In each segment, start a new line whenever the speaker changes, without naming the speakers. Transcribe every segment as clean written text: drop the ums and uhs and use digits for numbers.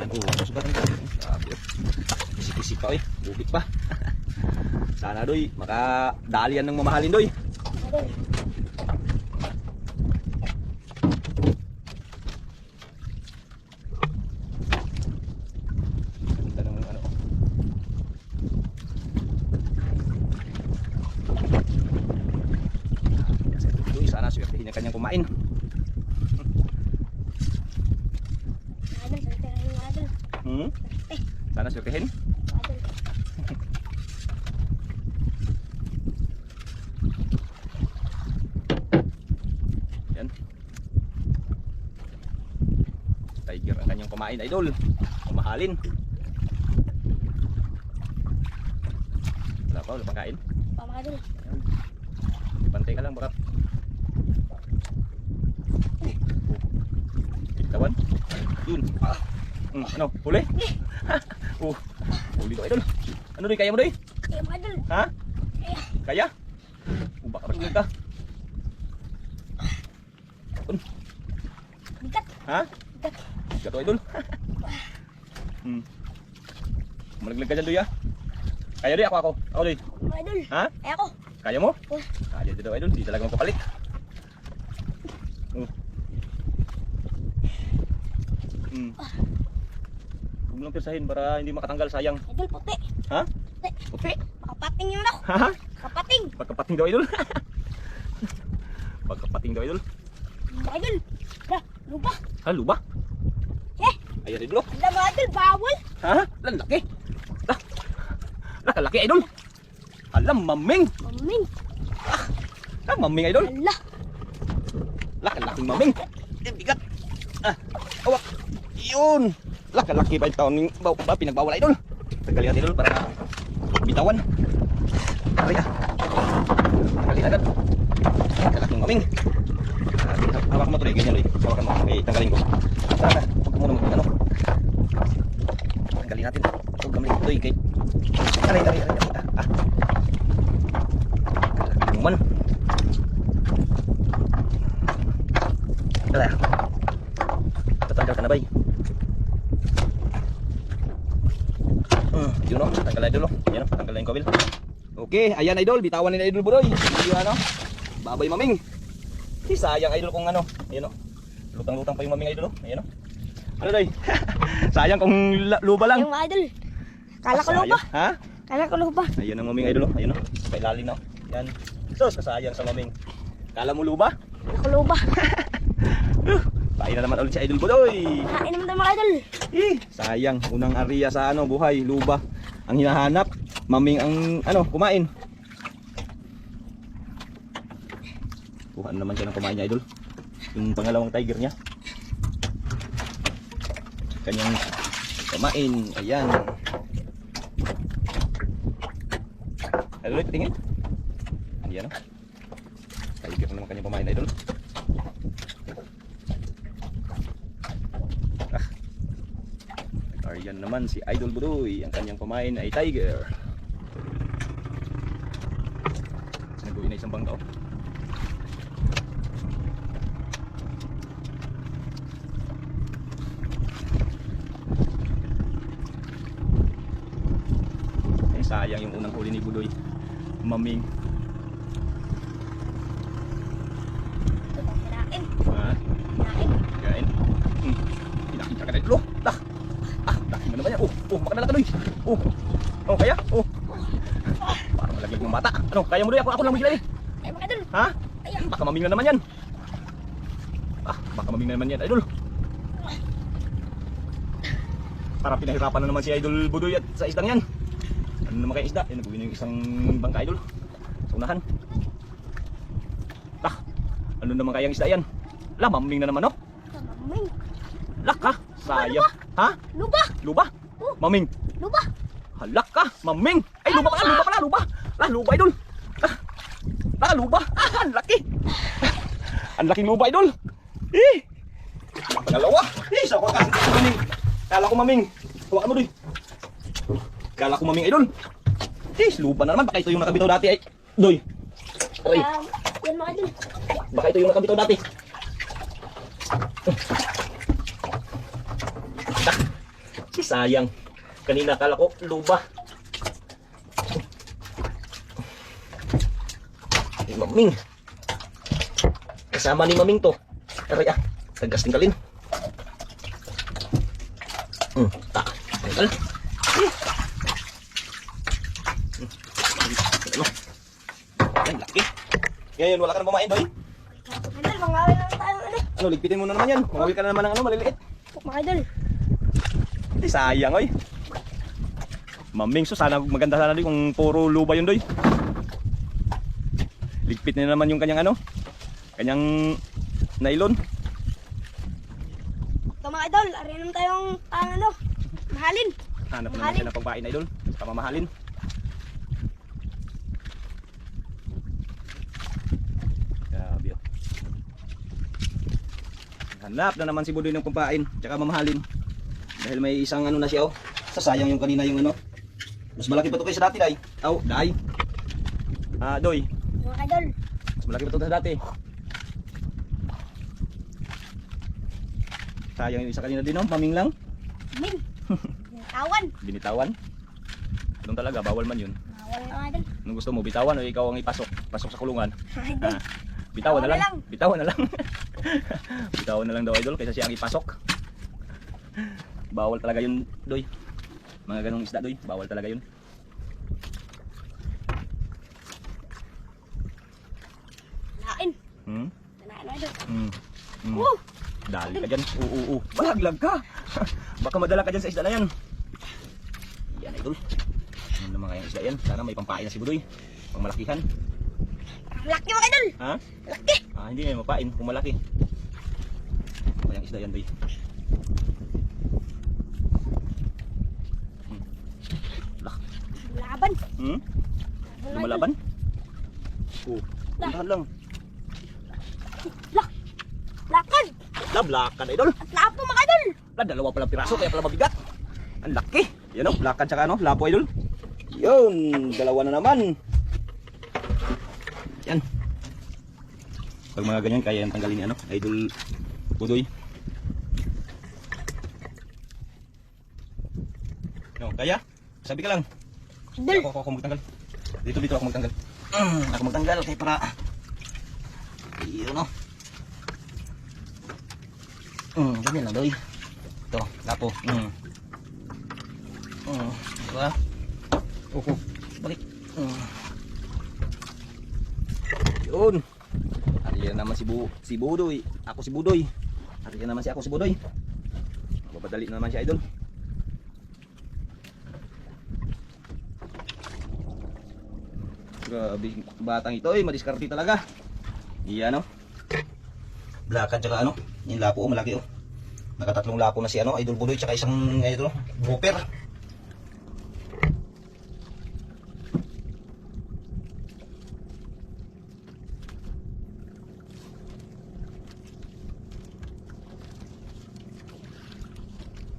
sugat ang dyan. Grabe. Isip-isip pa eh. Bukit pa. Sana doy, makadali yan ng mamahalin doy. Ganda ng ano. Doy, sana swertihin ang kanyang kumain. Sana swertihin. Yan. Tiger ang kanyang kumain, idol. Kumahalin. Wala pa, wala pang kain.
Pamakadol.
Pantay ka lang, baka. Tawan. Yun. Ano? Huli? Huli to, idol. Ano doy? Kaya mo doy?
Kaya mo, idol.
Ha?
Kaya.
Kaya? Baka masulit ka.
Bigat.
Ha?
Bigat.
Bigat to, idol. Malaglag ka dyan, doy, ha? Kaya doy, ako. Ako, doy.
Idol.
Ha?
Kaya ako.
Kaya mo?
Oh.
Kaya dito, idol. Di talaga magkapalit. Huwag mo lang pirsahin para hindi makatanggal, sayang.
Idol, puti.
Ha?
Puti.
Puti?
Makapating yun ako.
Ha?
Kapating.
Pagkapating daw, idol. Pagkapating daw, idol.
Idol. Lupa.
Ha, luba?
Eh.
Ayan, idol.
Alam mo, idol, bawal.
Ha? Lalaki. Nakalaki, idol. Alam, maming.
Maming.
Maming, idol.
Ala.
Laki-laking maming. Bigat. Awak. Yun. Laki-laki pa yung taon pinagbawal, idol. Tanggalin natin, idol, para bitawan. Tari, tanggalin agad. Laki-laking maming. Hawak mo tuloy, ganyan, tuloy. Hawakan mo. Okay, tanggalin ko. Tara, huwag ka muna ano. Tanggalin natin. Huwag ka muna tuloy, kay. Tari. Laki-laking man. Tara. Tatanggal ka na, bay. Yun o, tanggal na, idol o. Yan o, tanggal na yung kabil. Okay, ayan, idol. Bitawan ni idol Budoy. Yun ano. Babay maming. Sayang, idol, kung ano. Ayan o. Lutang-lutang pa yung maming, idol o. Ayan o. Ano, doy? Sayang kung luba lang.
Yung idol. Kala ko lupa.
Ha?
Kala ko lupa.
Ayan ang maming, idol o. Ayan o. Sa ilalim na o. Yan. Sus, kasayang sa maming. Kala mo luba?
Kala ko lupa.
Kain na naman ulit si idol Budoy.
Kain naman tayo mga idol.
Sayang, unang area sa ano, buhay, luba. Ang hinahanap, maming ang ano, kumain. Kuha naman siya ng kumain niya, idol. Yung pangalawang tiger niya. Kanyang kumain, ayan. Idol, tingin. Ayan o. Tiger naman kanyang kumain, idol. Ayan naman si Idol Budoy, ang kanyang kumain ay tiger. Naguin na isang bangka o. Ay, sayang yung unang huli ni Budoy. Maming.
Kinain.
Ha?
Kinain.
Kain. Pinakita ka na ito. Laki mo naman yan. Makanala ka, Doy. Kaya? Parang malaglag ng bata. Ano, kaya mo, Doy? Ako lang mo sila eh.
Ay, mga idol.
Ha? Baka maming na naman yan. Baka maming na naman yan, idol. Parang pinahirapan na naman si Idol Budoy at sa isdang yan. Ano naman kayong isda? Yan, nabuhin yung isang bangka, idol. Sa unahan. Ano naman kayang isda yan? Maming na naman, no?
Maming.
Laka, sayang. Ha?
Luba.
Luba? Maming.
Luba.
Halak ka, maming. Ay, luba pala, luba. Luba, idol. Luba. Ang laki. Ang laking luba, idol. Pangalawa. Sa wakas. Maming. Kala ko maming. Hawakan mo, Doy. Kala ko maming, idol. Luba na naman. Baka ito yung nakabitaw dati, ay. Doy. Aray.
Yan mga idol.
Baka ito yung nakabitaw dati. sayang. Kanina akala ko luba. Ni Maming. Kasama ni Maming to. Aray ah, tagas tinggalin. Tanggal. Ay, laki. Ngayon, wala ka na bumain, Doy.
Mga idol, mangawin lang tayo ano.
Ano, ligpitin mo na naman yan. Mangawil ka na naman ng ano, maliliit.
Mga idol.
Ay, sayang, oy. Maming, so sana maganda sana din kung puro luba yun, Doy. Ligpit na naman yung kanyang ano, kanyang nylon.
Ito mga idol, arinom tayong ano, mahalin.
Hanap na naman siya ng pagpain, idol. Pamamahalin. Grabe, oh. Hanap na naman si Budoy ng pagpain, tsaka mamahalin. Dahil may isang ano na siya, oh. Sasayang yung kanina yung ano. Mas malaki pa to kaysa dati, Day. Oh, Day. Doy.
Mga idol.
Mas malaki pa to sa dati. Sayang yung isa kanina din, oh. Maming lang.
Min. Tawan.
Binitawan. Doon talaga, bawal man yun.
Bawal mga idol.
Anong gusto mo, bitawan o ikaw ang ipasok? Pasok sa kulungan.
Mga idol.
Bitawan na
Bitawan na
lang.
lang.
Bitawan na lang. Bitawan na lang daw, idol, kaysa siya ang ipasok. Bawal talaga yun, Doy. Mga ganong isda, Doy. Bawal talaga yun.
Lain.
Hmm?
Tanain mga idol.
Hmm. Hmm.
Oh.
Dali ka dyan. Oo. Balaglag ka. Baka madala ka dyan sa isda na yan. Yan, idol. Ano naman kayang isda yan? Sana may pampain na si Budoy. Pang malakihan.
Laki mga idol.
Ha?
Laki.
Hindi na mapain kung malaki. Kayang isda yan, Doy.
Laban.
Hmm? Lumalaban? Oo. Puntahan lang.
Lakad.
Lablakan, idol.
At lapo mga idol.
Dalawa palang piraso, kaya pala mabigat. Ang laki. Yan o, lakad tsaka ano, lapo, idol. Yun, dalawa na naman. Yan. Pag mga ganyan, kaya yung tanggalin ni ano, idol Budoy. No, kaya? Sabi ka lang.
Idol.
Ako magtanggal. Dito ako magtanggal. Ako magtanggal, kaya para... Yun o. Ganyan lang, Doy. Ito, lapo. Diba? Balik. Yun. Ariyan naman si Budoy. Ako si Budoy. Ariyan naman ako si Budoy. Mapadali naman siya, idol. Grabe, batang ito, madiskarte talaga. Iyan, no? Blakan tsaka ano, yung lapo, malaki, oh. Nakatatlong lapo na si ano, Idol Budoy, tsaka isang ito, grouper.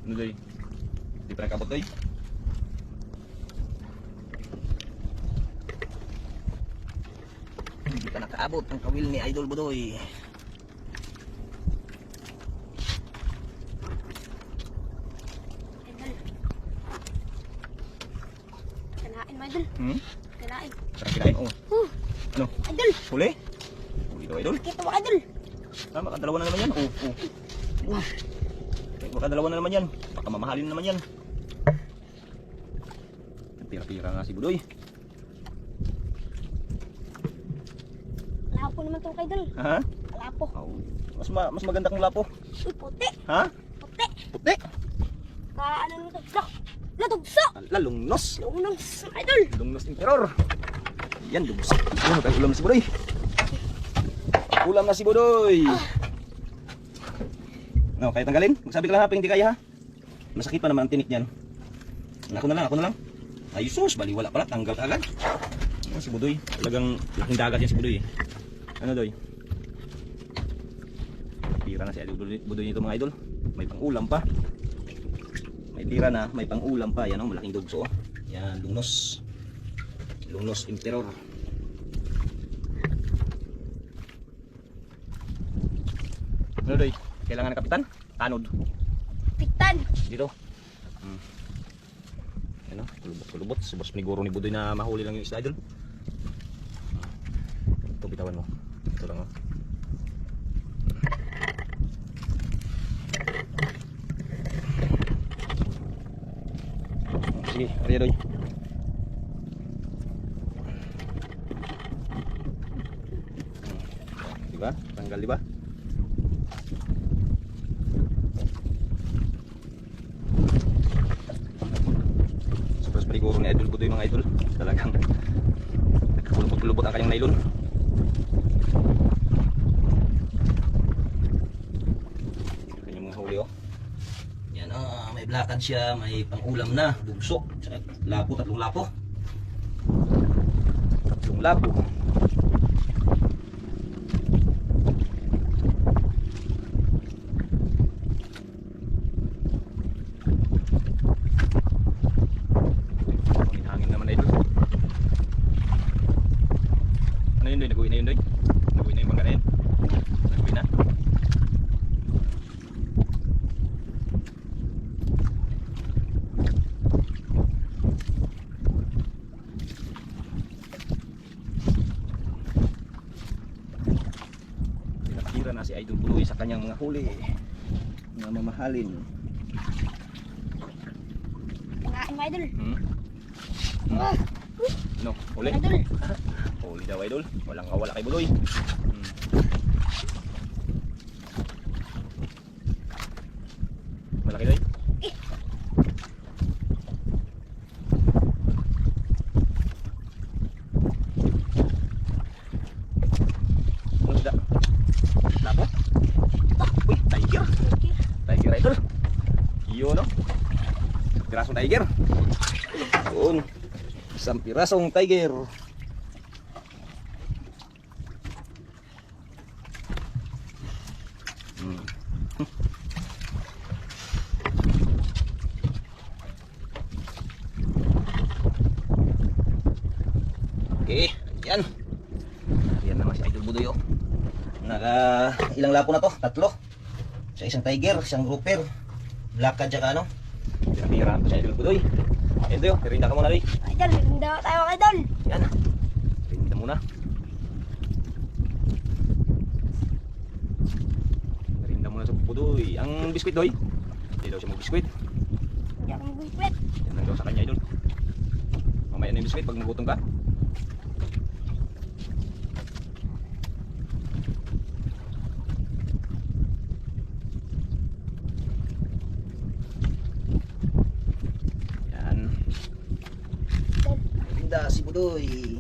Ano, Doy? Di pa nakabot, Doy? Hindi ka nakaabot ang kawil ni Idol Budoy.
Kanain mga idol. Kanain.
Sarang kinain, oh. Ano?
Idol.
Huli? Huli daw, Idol.
Kita mga idol.
Tama ka, dalawa na naman yan. Baka dalawa na naman yan. Baka mamahalin na naman yan. Pira-pira nga si Budoy.
Lapo naman itong idol.
Ha?
Lapo.
Oh, mas maganda kang lapo.
Uy, puti.
Ha?
Puti.
Puti.
Ano nito? Latugso.
Lalungnos.
Lunong idol.
Lungnos Emperor. Yan, lungnos. Yan, ulam na si Budoy. Ulam na si Budoy. No, kaya tanggalin. Magsabi ka lang ha, hindi kaya ha. Masakit pa naman ang tinik niyan. Ako na lang. Ay, sus, baliwala pala. Tanggal ka agad. Yan, si Budoy. Talagang laking dagat yan si Budoy. Ano, Doy? Tira na si Budoy nito mga idol. May pang-ulam pa. May tira na, may pang-ulam pa. Yan o, malaking dugso. Yan, lungnos. Lungnos Emperor. Ano, Doy? Kailangan ng kapitan? Tanod.
Pitan.
Dito. Ano, kulubot. Subos paniguro ni Budoy na mahuli lang yung isda idol. Ito bitawan mo. Ito lang oh. Sige, ariya doy. Diba? Tanggal diba? Sobrang paniguro ni Idol Budoy mga idol. Talagang nagkakulubot-kulubot ang kanyang nylon. Kanyang mga huli oh. Yan may blakad siya, may pang-ulam na, bugso, tsaka lapo, tatlong lapo. Tatlong lapo. Hangin naman na ito. Ano yun doy? Nag-uwi na yun doy? Nag-uwi na yung bangka na yun? Nag-uwi na? Pinakira na si Idol Budoy sa kanyang mga huli na mamahalin.
Kain mo, idol.
Ah. No, huli?
Idol.
Huli daw idol. Walang kawala kay Budoy. Malaki doy? Ano isda? Lapo? Uy, tiger. Tiger idol. Iyo no? Pirasong tiger. Yun. Isang pirasong tiger. Okay, yan. Yan naman si Idol Budoy oh. Ilang lapo na to? Tatlo. Sa isang tiger, isang grouper, blakad tsaka ano. Pinapirahan pa si Idol Budoy. Ayun doy, pirinda ka muna doy.
Idol, hindi tayo, idol.
Yan. Pirinda muna. Pirinda muna sa Budoy. Ang biskwit doy. Hindi daw siya mag-biskwit.
Hindi ako mag-wait.
Yan lang daw sa kanya idol. Mamaya na yung biskwit pag nagutom ka. Yan. Pirinda si Budoy.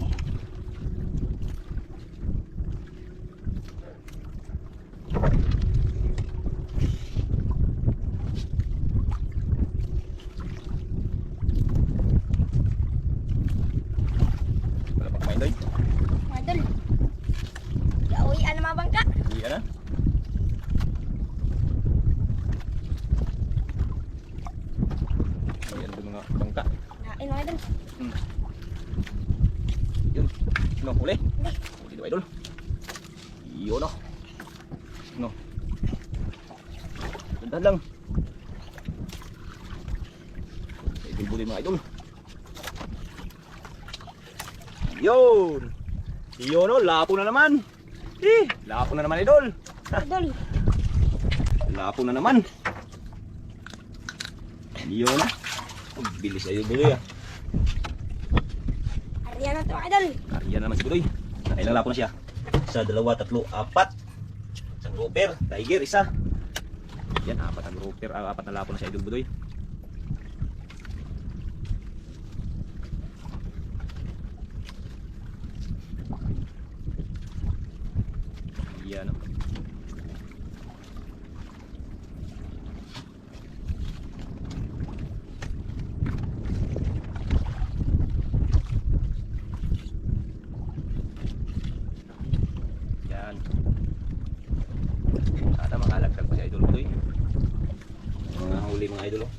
Wala pang kumain doy.
Idol. Lauwian na mga bangka.
Uwi ka na. Ayan doon mga bangka.
Kain mo, idol.
Yun. No, huli.
Hindi.
Huli daw idol. Yun no. No. Dandan lang. Idol Budoy mga idol. Yun. Yun no, lapo na naman. Lapo na naman idol.
Idol.
Lapo na naman. Yun no. Oh, bilis na Idol Budoy ah.
Ariyan na to, idol.
Yan naman si Budoy. Nakailang lapo na siya? Isa, dalawa, tatlo, apat. Isang grouper, tiger, isa. Yan, apat ang grouper, apat na lapo na si Idol Budoy. Yan. Yan. Sana makalagdag pa si Idol Budoy. Mga huli mga idol oh.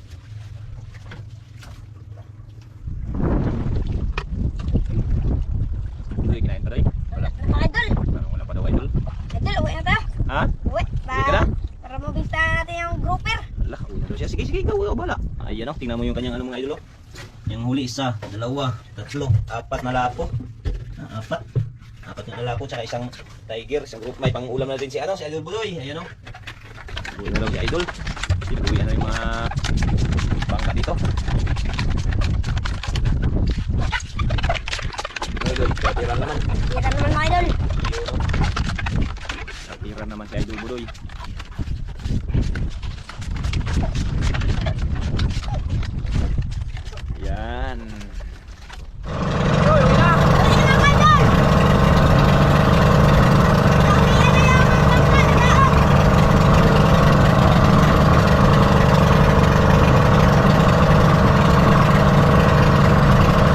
Budoy, kinain pa rin? Wala.
Mga idol.
Parang wala pa daw idol.
Idol, uwi na tayo.
Ha?
Uwi.
Uwi ka na?
Para mabista natin yung grouper.
Ala, uwi na daw siya. siya. Sige, sige, ikaw, bala. Ayan o, tingnan mo yung kanyang ano mga idol. Yung huli, 1, 2, 3, 4 na lapo. Apat na lapo, tsaka isang tiger, isang group. May pang-ulam natin si ano, si Idol Budoy. Ayan o. Budoy na lang si Idol. Sibuyan na yung mga bangka dito. Idol, katiran naman.
Kita naman mga idol.
Katiran naman si Idol Budoy.